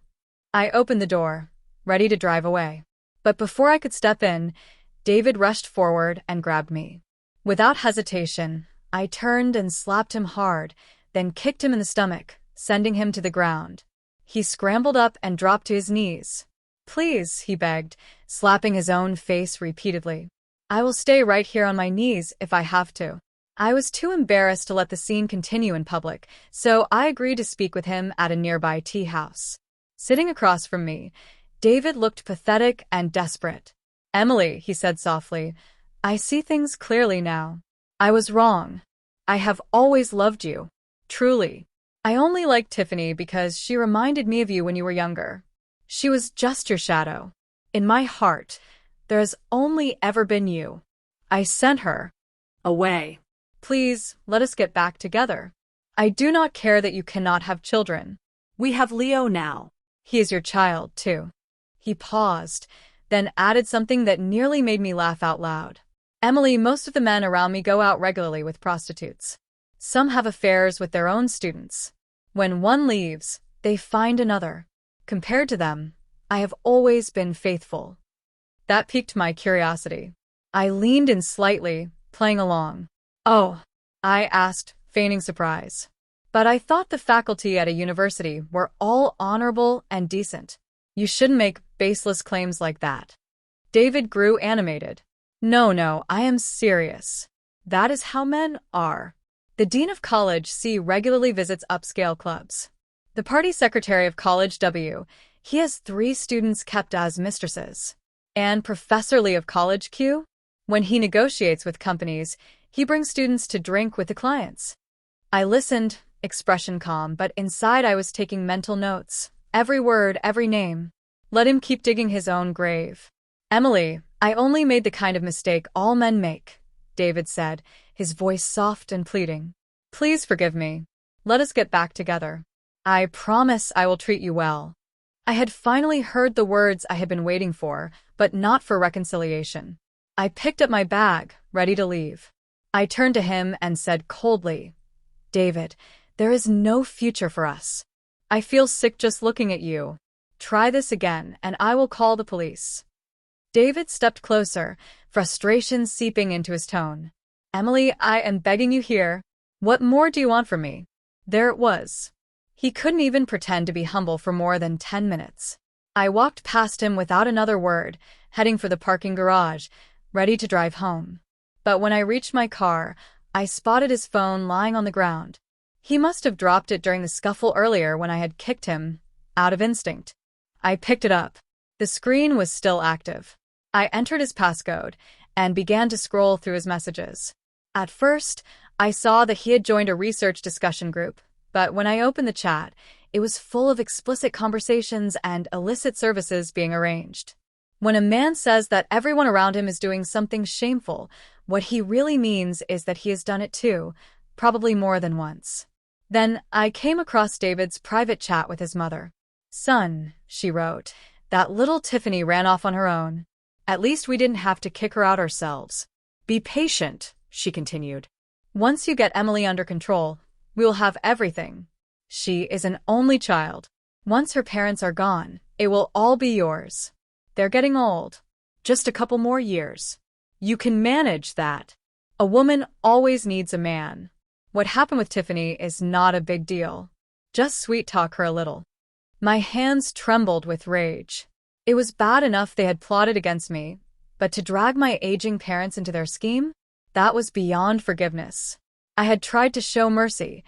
I opened the door, ready to drive away. But before I could step in, David rushed forward and grabbed me. Without hesitation, I turned and slapped him hard, then kicked him in the stomach, sending him to the ground. He scrambled up and dropped to his knees. "Please," he begged, slapping his own face repeatedly. "I will stay right here on my knees if I have to." I was too embarrassed to let the scene continue in public, so I agreed to speak with him at a nearby tea house. Sitting across from me, David looked pathetic and desperate. "Emily," he said softly, I see things clearly now. I was wrong. I have always loved you. Truly. I only liked Tiffany because she reminded me of you when you were younger. She was just your shadow. In my heart, there has only ever been you. I sent her away. Please, let us get back together. I do not care that you cannot have children. We have Leo now. He is your child, too. He paused, then added something that nearly made me laugh out loud. Emily, most of the men around me go out regularly with prostitutes. Some have affairs with their own students. When one leaves, they find another. Compared to them, I have always been faithful. That piqued my curiosity. I leaned in slightly, playing along. Oh, I asked, feigning surprise. But I thought the faculty at a university were all honorable and decent. You shouldn't make baseless claims like that. David grew animated. No, I am serious. That is how men are. The dean of college C regularly visits upscale clubs. The party secretary of college W, he has 3 students kept as mistresses. And Professor Lee of college Q, when he negotiates with companies, he brings students to drink with the clients. I listened, expression calm, but inside I was taking mental notes. Every word, every name. Let him keep digging his own grave. Emily, I only made the kind of mistake all men make, David said, his voice soft and pleading. Please forgive me. Let us get back together. I promise I will treat you well. I had finally heard the words I had been waiting for, but not for reconciliation. I picked up my bag, ready to leave. I turned to him and said coldly, David, there is no future for us. I feel sick just looking at you. Try this again, and I will call the police. David stepped closer, frustration seeping into his tone. Emily, I am begging you here. What more do you want from me? There it was. He couldn't even pretend to be humble for more than 10 minutes. I walked past him without another word, heading for the parking garage, ready to drive home. But when I reached my car, I spotted his phone lying on the ground. He must have dropped it during the scuffle earlier when I had kicked him, out of instinct. I picked it up. The screen was still active. I entered his passcode and began to scroll through his messages. At first, I saw that he had joined a research discussion group, but when I opened the chat, it was full of explicit conversations and illicit services being arranged. When a man says that everyone around him is doing something shameful, what he really means is that he has done it too, probably more than once. Then I came across David's private chat with his mother. Son, she wrote, that little Tiffany ran off on her own. At least we didn't have to kick her out ourselves. Be patient, she continued. Once you get Emily under control, we will have everything. She is an only child. Once her parents are gone, it will all be yours. They're getting old. Just a couple more years. You can manage that. A woman always needs a man. What happened with Tiffany is not a big deal. Just sweet-talk her a little. My hands trembled with rage. It was bad enough they had plotted against me, but to drag my aging parents into their scheme? That was beyond forgiveness. I had tried to show mercy,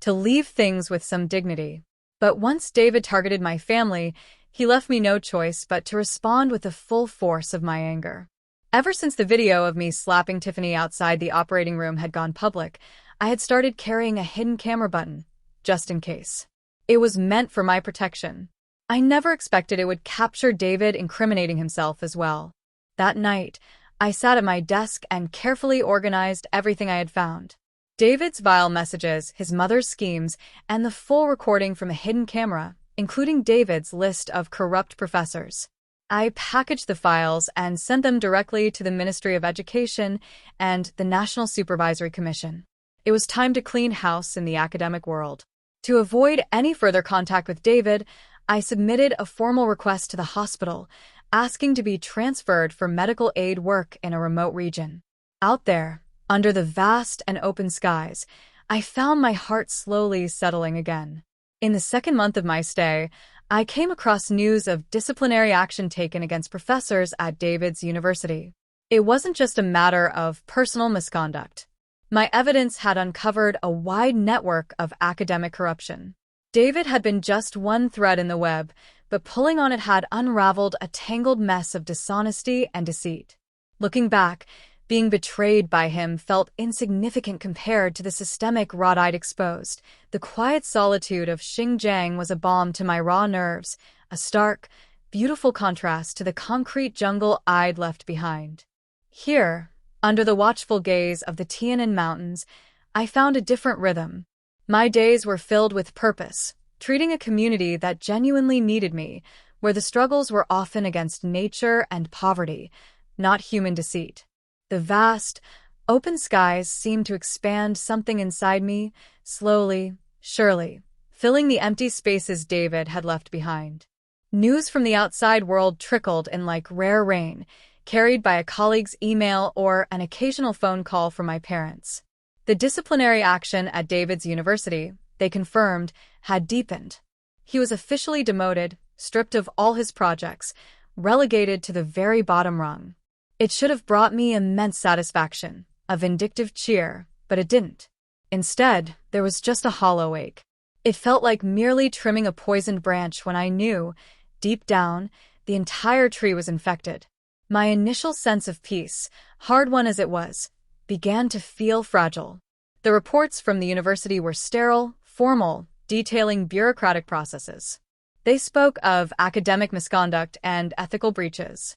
to leave things with some dignity. But once David targeted my family, he left me no choice but to respond with the full force of my anger. Ever since the video of me slapping Tiffany outside the operating room had gone public, I had started carrying a hidden camera button, just in case. It was meant for my protection. I never expected it would capture David incriminating himself as well. That night, I sat at my desk and carefully organized everything I had found. David's vile messages, his mother's schemes, and the full recording from a hidden camera, including David's list of corrupt professors. I packaged the files and sent them directly to the Ministry of Education and the National Supervisory Commission. It was time to clean house in the academic world. To avoid any further contact with David, I submitted a formal request to the hospital, asking to be transferred for medical aid work in a remote region. Out there, under the vast and open skies, I found my heart slowly settling again. In the second month of my stay, I came across news of disciplinary action taken against professors at David's university. It wasn't just a matter of personal misconduct. My evidence had uncovered a wide network of academic corruption. David had been just one thread in the web, but pulling on it had unraveled a tangled mess of dishonesty and deceit. Looking back, Being betrayed by him felt insignificant compared to the systemic rot I'd exposed. The quiet solitude of Xinjiang was a balm to my raw nerves, a stark, beautiful contrast to the concrete jungle I'd left behind. Here, under the watchful gaze of the Tianan Mountains, I found a different rhythm. My days were filled with purpose, treating a community that genuinely needed me, where the struggles were often against nature and poverty, not human deceit. The vast, open skies seemed to expand something inside me, slowly, surely, filling the empty spaces David had left behind. News from the outside world trickled in like rare rain, carried by a colleague's email or an occasional phone call from my parents. The disciplinary action at David's university, they confirmed, had deepened. He was officially demoted, stripped of all his projects, relegated to the very bottom rung. It should have brought me immense satisfaction, a vindictive cheer, but it didn't. Instead, there was just a hollow ache. It felt like merely trimming a poisoned branch when I knew, deep down, the entire tree was infected. My initial sense of peace, hard-won as it was, began to feel fragile. The reports from the university were sterile, formal, detailing bureaucratic processes. They spoke of academic misconduct and ethical breaches.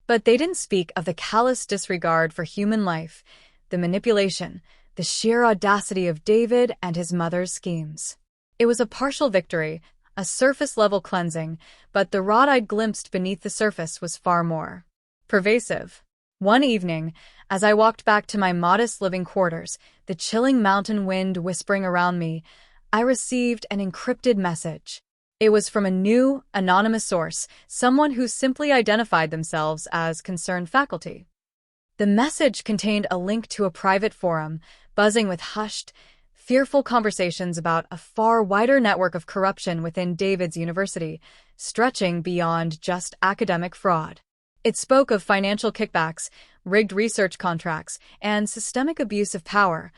But they didn't speak of the callous disregard for human life, the manipulation, the sheer audacity of David and his mother's schemes. It was a partial victory, a surface-level cleansing, but the rot I'd glimpsed beneath the surface was far more pervasive. One evening, as I walked back to my modest living quarters, the chilling mountain wind whispering around me, I received an encrypted message. It was from a new, anonymous source, someone who simply identified themselves as concerned faculty. The message contained a link to a private forum, buzzing with hushed, fearful conversations about a far wider network of corruption within David's university, stretching beyond just academic fraud. It spoke of financial kickbacks, rigged research contracts, and systemic abuse of power,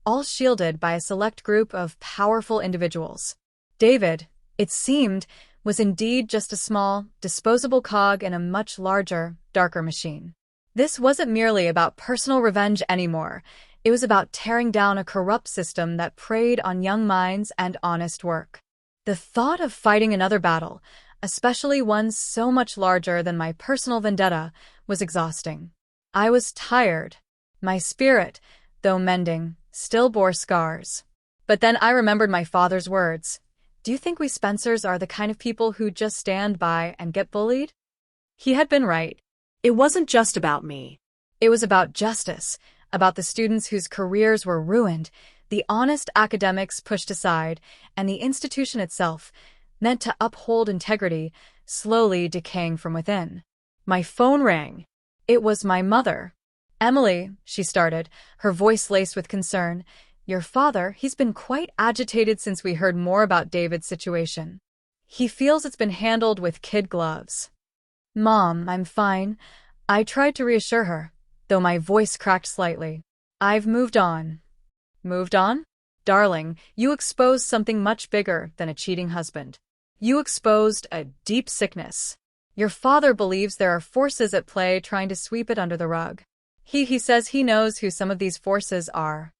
all shielded by a select group of powerful individuals. David, it seemed, was indeed just a small, disposable cog in a much larger, darker machine. This wasn't merely about personal revenge anymore. It was about tearing down a corrupt system that preyed on young minds and honest work. The thought of fighting another battle, especially one so much larger than my personal vendetta, was exhausting. I was tired. My spirit, though mending, still bore scars. But then I remembered my father's words. Do you think we Spencers are the kind of people who just stand by and get bullied? He had been right. It wasn't just about me. It was about justice, about the students whose careers were ruined, the honest academics pushed aside, and the institution itself, meant to uphold integrity, slowly decaying from within. My phone rang. It was my mother. "Emily," she started, her voice laced with concern. "Your father, he's been quite agitated since we heard more about David's situation. He feels it's been handled with kid gloves." "Mom, I'm fine." I tried to reassure her, though my voice cracked slightly. "I've moved on." "Moved on?" "Darling, you exposed something much bigger than a cheating husband. You exposed a deep sickness. Your father believes there are forces at play trying to sweep it under the rug. He says he knows who some of these forces are."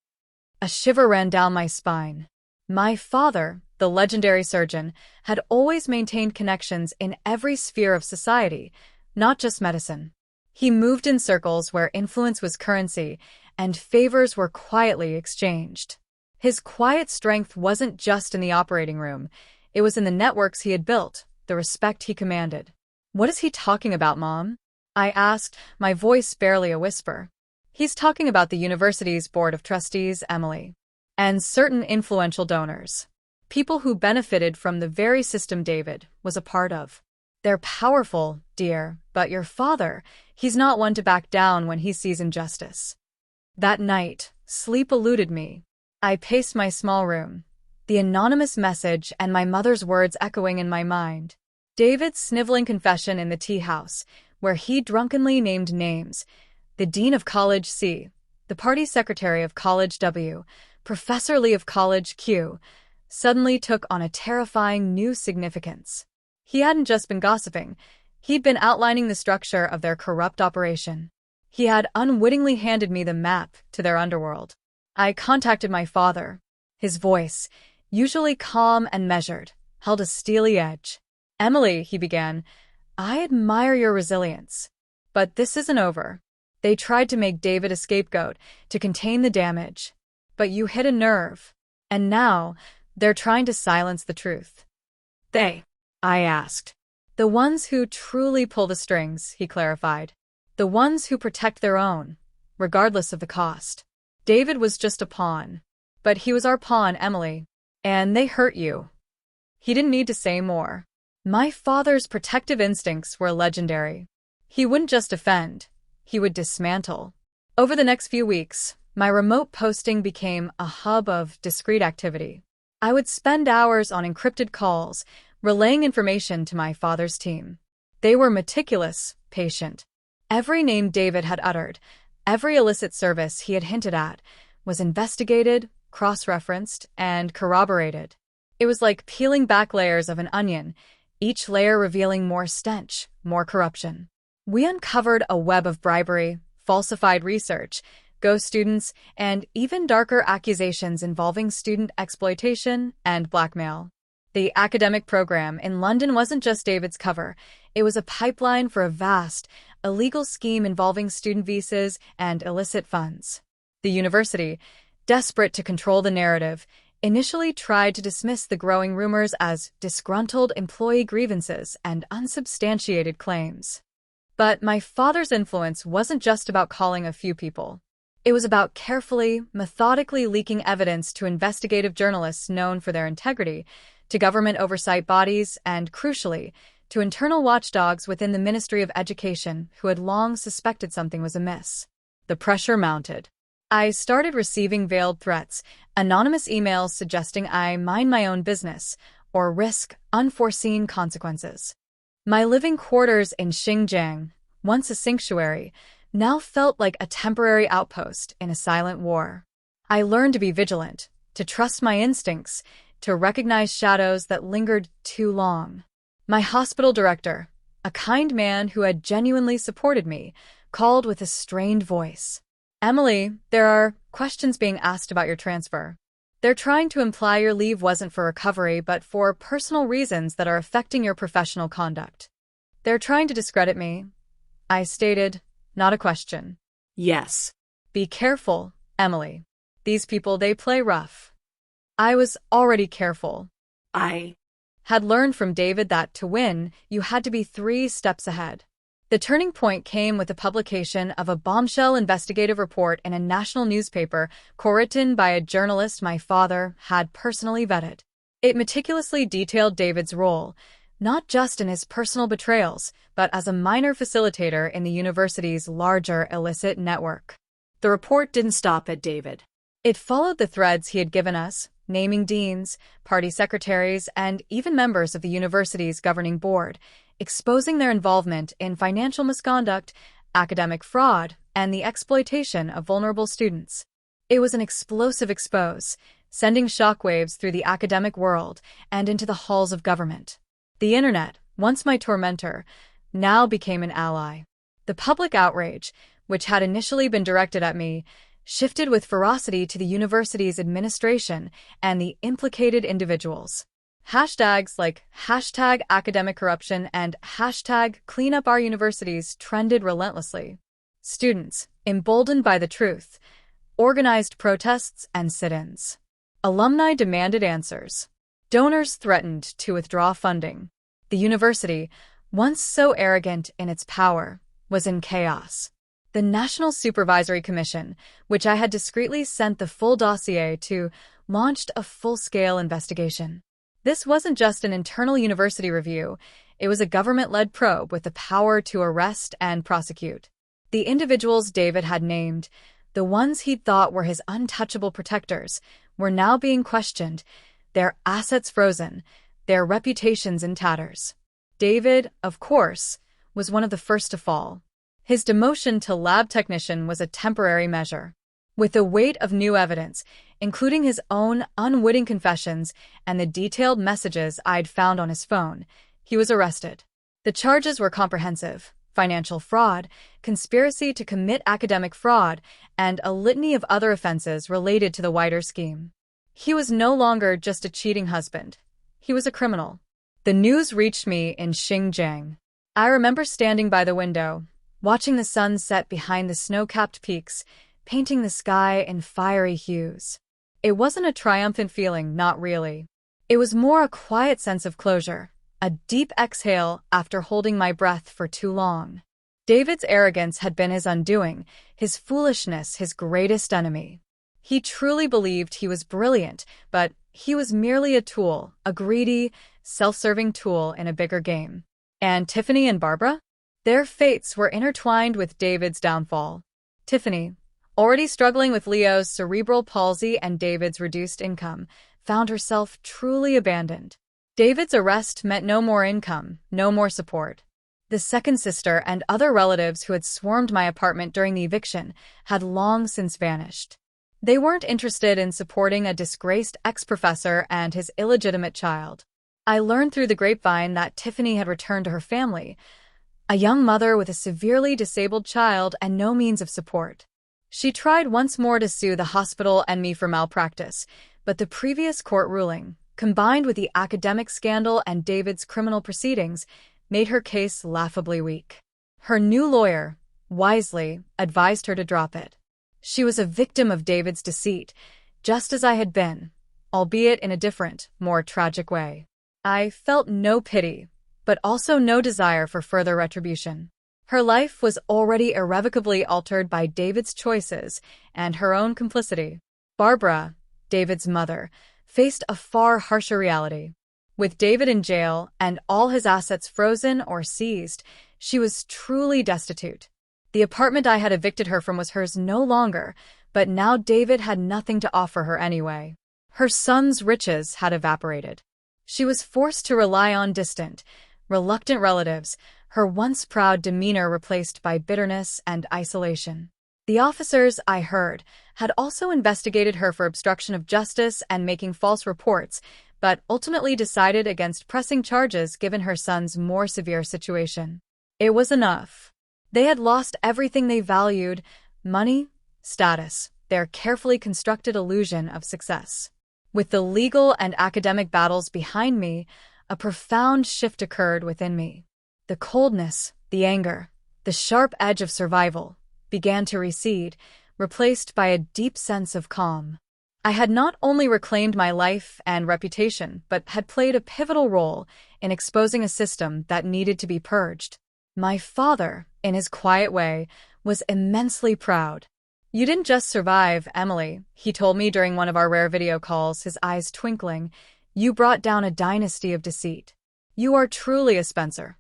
A shiver ran down my spine. My father, the legendary surgeon, had always maintained connections in every sphere of society, not just medicine. He moved in circles where influence was currency, and favors were quietly exchanged. His quiet strength wasn't just in the operating room. It was in the networks he had built, the respect he commanded. "What is he talking about, Mom?" I asked, my voice barely a whisper. "He's talking about the university's board of trustees, Emily, and certain influential donors. People who benefited from the very system David was a part of. They're powerful, dear, but your father, he's not one to back down when he sees injustice." That night, sleep eluded me. I paced my small room, the anonymous message and my mother's words echoing in my mind. David's sniveling confession in the tea house, where he drunkenly named names, the dean of College C, the party secretary of College W, Professor Lee of College Q, suddenly took on a terrifying new significance. He hadn't just been gossiping, he'd been outlining the structure of their corrupt operation. He had unwittingly handed me the map to their underworld. I contacted my father. His voice, usually calm and measured, held a steely edge. "Emily," he began, "I admire your resilience. But this isn't over. They tried to make David a scapegoat to contain the damage. But you hit a nerve. And now, they're trying to silence the truth." "They?" I asked. "The ones who truly pull the strings," he clarified. "The ones who protect their own, regardless of the cost. David was just a pawn. But he was our pawn, Emily. And they hurt you." He didn't need to say more. My father's protective instincts were legendary. He wouldn't just defend, he would dismantle. Over the next few weeks, my remote posting became a hub of discreet activity. I would spend hours on encrypted calls, relaying information to my father's team. They were meticulous, patient. Every name David had uttered, every illicit service he had hinted at, was investigated, cross-referenced, and corroborated. It was like peeling back layers of an onion, each layer revealing more stench, more corruption. We uncovered a web of bribery, falsified research, ghost students, and even darker accusations involving student exploitation and blackmail. The academic program in London wasn't just David's cover. It was a pipeline for a vast, illegal scheme involving student visas and illicit funds. The university, desperate to control the narrative, initially tried to dismiss the growing rumors as disgruntled employee grievances and unsubstantiated claims. But my father's influence wasn't just about calling a few people. It was about carefully, methodically leaking evidence to investigative journalists known for their integrity, to government oversight bodies, and, crucially, to internal watchdogs within the Ministry of Education who had long suspected something was amiss. The pressure mounted. I started receiving veiled threats, anonymous emails suggesting I mind my own business or risk unforeseen consequences. My living quarters in Xinjiang, once a sanctuary, now felt like a temporary outpost in a silent war. I learned to be vigilant, to trust my instincts, to recognize shadows that lingered too long. My hospital director, a kind man who had genuinely supported me, called with a strained voice. "Emily, there are questions being asked about your transfer. They're trying to imply your leave wasn't for recovery, but for personal reasons that are affecting your professional conduct. They're trying to discredit me." I stated, not a question. "Yes." "Be careful, Emily. These people, they play rough." I was already careful. I Had learned from David that to win, you had to be 3 steps ahead. The turning point came with the publication of a bombshell investigative report in a national newspaper co-written by a journalist my father had personally vetted. It meticulously detailed David's role, not just in his personal betrayals, but as a minor facilitator in the university's larger illicit network. The report didn't stop at David. It followed the threads he had given us, naming deans, party secretaries, and even members of the university's governing board, exposing their involvement in financial misconduct, academic fraud, and the exploitation of vulnerable students. It was an explosive expose, sending shockwaves through the academic world and into the halls of government. The internet, once my tormentor, now became an ally. The public outrage, which had initially been directed at me, shifted with ferocity to the university's administration and the implicated individuals. Hashtags like #academic-corruption and #clean-up-our-universities trended relentlessly. Students, emboldened by the truth, organized protests and sit-ins. Alumni demanded answers. Donors threatened to withdraw funding. The university, once so arrogant in its power, was in chaos. The National Supervisory Commission, which I had discreetly sent the full dossier to, launched a full-scale investigation. This wasn't just an internal university review, it was a government-led probe with the power to arrest and prosecute. The individuals David had named, the ones he'd thought were his untouchable protectors, were now being questioned, their assets frozen, their reputations in tatters. David, of course, was one of the first to fall. His demotion to lab technician was a temporary measure. With the weight of new evidence, including his own unwitting confessions and the detailed messages I'd found on his phone, he was arrested. The charges were comprehensive: financial fraud, conspiracy to commit academic fraud, and a litany of other offenses related to the wider scheme. He was no longer just a cheating husband. He was a criminal. The news reached me in Xinjiang. I remember standing by the window, watching the sun set behind the snow-capped peaks, painting the sky in fiery hues. It wasn't a triumphant feeling, not really. It was more a quiet sense of closure, a deep exhale after holding my breath for too long. David's arrogance had been his undoing, his foolishness his greatest enemy. He truly believed he was brilliant, but he was merely a tool, a greedy, self-serving tool in a bigger game. And Tiffany and Barbara? Their fates were intertwined with David's downfall. Tiffany, already struggling with Leo's cerebral palsy and David's reduced income, found herself truly abandoned. David's arrest meant no more income, no more support. The second sister and other relatives who had swarmed my apartment during the eviction had long since vanished. They weren't interested in supporting a disgraced ex-professor and his illegitimate child. I learned through the grapevine that Tiffany had returned to her family, a young mother with a severely disabled child and no means of support. She tried once more to sue the hospital and me for malpractice, but the previous court ruling, combined with the academic scandal and David's criminal proceedings, made her case laughably weak. Her new lawyer, wisely, advised her to drop it. She was a victim of David's deceit, just as I had been, albeit in a different, more tragic way. I felt no pity, but also no desire for further retribution. Her life was already irrevocably altered by David's choices and her own complicity. Barbara, David's mother, faced a far harsher reality. With David in jail and all his assets frozen or seized, she was truly destitute. The apartment I had evicted her from was hers no longer, but now David had nothing to offer her anyway. Her son's riches had evaporated. She was forced to rely on distant, reluctant relatives, her once proud demeanor replaced by bitterness and isolation. The officers, I heard, had also investigated her for obstruction of justice and making false reports, but ultimately decided against pressing charges given her son's more severe situation. It was enough. They had lost everything they valued: money, status, their carefully constructed illusion of success. With the legal and academic battles behind me, a profound shift occurred within me. The coldness, the anger, the sharp edge of survival began to recede, replaced by a deep sense of calm. I had not only reclaimed my life and reputation, but had played a pivotal role in exposing a system that needed to be purged. My father, in his quiet way, was immensely proud. "You didn't just survive, Emily," he told me during one of our rare video calls, his eyes twinkling. "You brought down a dynasty of deceit. You are truly a Spencer."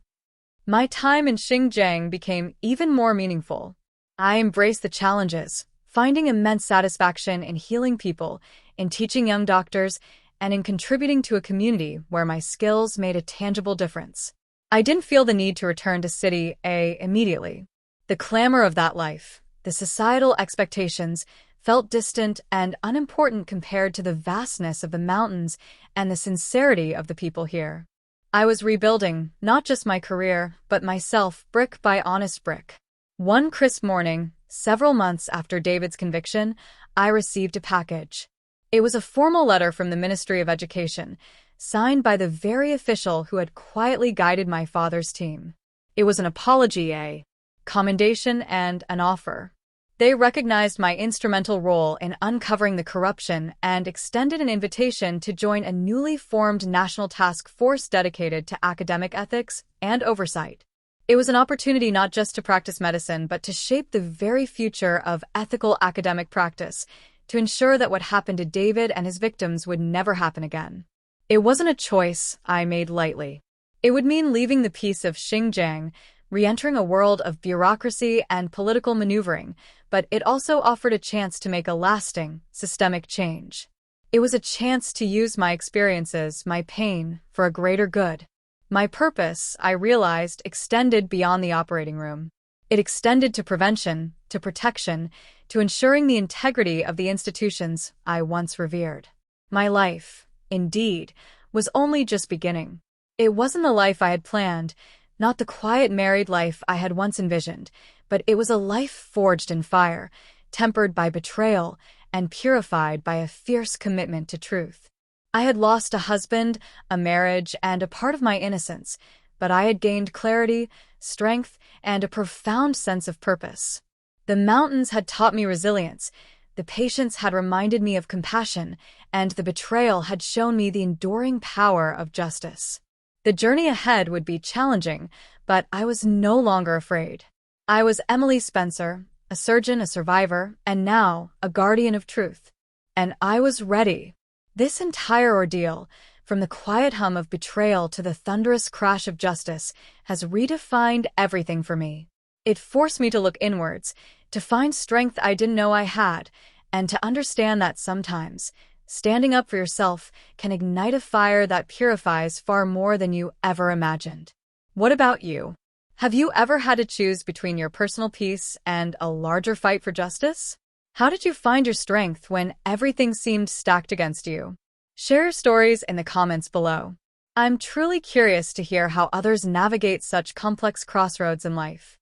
My time in Xinjiang became even more meaningful. I embraced the challenges, finding immense satisfaction in healing people, in teaching young doctors, and in contributing to a community where my skills made a tangible difference. I didn't feel the need to return to City A immediately. The clamor of that life, the societal expectations, felt distant and unimportant compared to the vastness of the mountains and the sincerity of the people here. I was rebuilding, not just my career, but myself, brick by honest brick. One crisp morning, several months after David's conviction, I received a package. It was a formal letter from the Ministry of Education, signed by the very official who had quietly guided my father's team. It was an apology, a commendation, and an offer. They recognized my instrumental role in uncovering the corruption and extended an invitation to join a newly formed national task force dedicated to academic ethics and oversight. It was an opportunity not just to practice medicine, but to shape the very future of ethical academic practice, to ensure that what happened to David and his victims would never happen again. It wasn't a choice I made lightly. It would mean leaving the peace of Xinjiang, re-entering a world of bureaucracy and political maneuvering, but it also offered a chance to make a lasting, systemic change. It was a chance to use my experiences, my pain, for a greater good. My purpose, I realized, extended beyond the operating room. It extended to prevention, to protection, to ensuring the integrity of the institutions I once revered. My life, indeed, was only just beginning. It wasn't the life I had planned, Not the quiet married life I had once envisioned, but it was a life forged in fire, tempered by betrayal and purified by a fierce commitment to truth. I had lost a husband, a marriage, and a part of my innocence, but I had gained clarity, strength, and a profound sense of purpose. The mountains had taught me resilience, the patience had reminded me of compassion, and the betrayal had shown me the enduring power of justice. The journey ahead would be challenging, but I was no longer afraid. I was Emily Spencer, a surgeon, a survivor, and now a guardian of truth. And I was ready. This entire ordeal, from the quiet hum of betrayal to the thunderous crash of justice, has redefined everything for me. It forced me to look inwards, to find strength I didn't know I had, and to understand that sometimes standing up for yourself can ignite a fire that purifies far more than you ever imagined. What about you? Have you ever had to choose between your personal peace and a larger fight for justice? How did you find your strength when everything seemed stacked against you? Share your stories in the comments below. I'm truly curious to hear how others navigate such complex crossroads in life.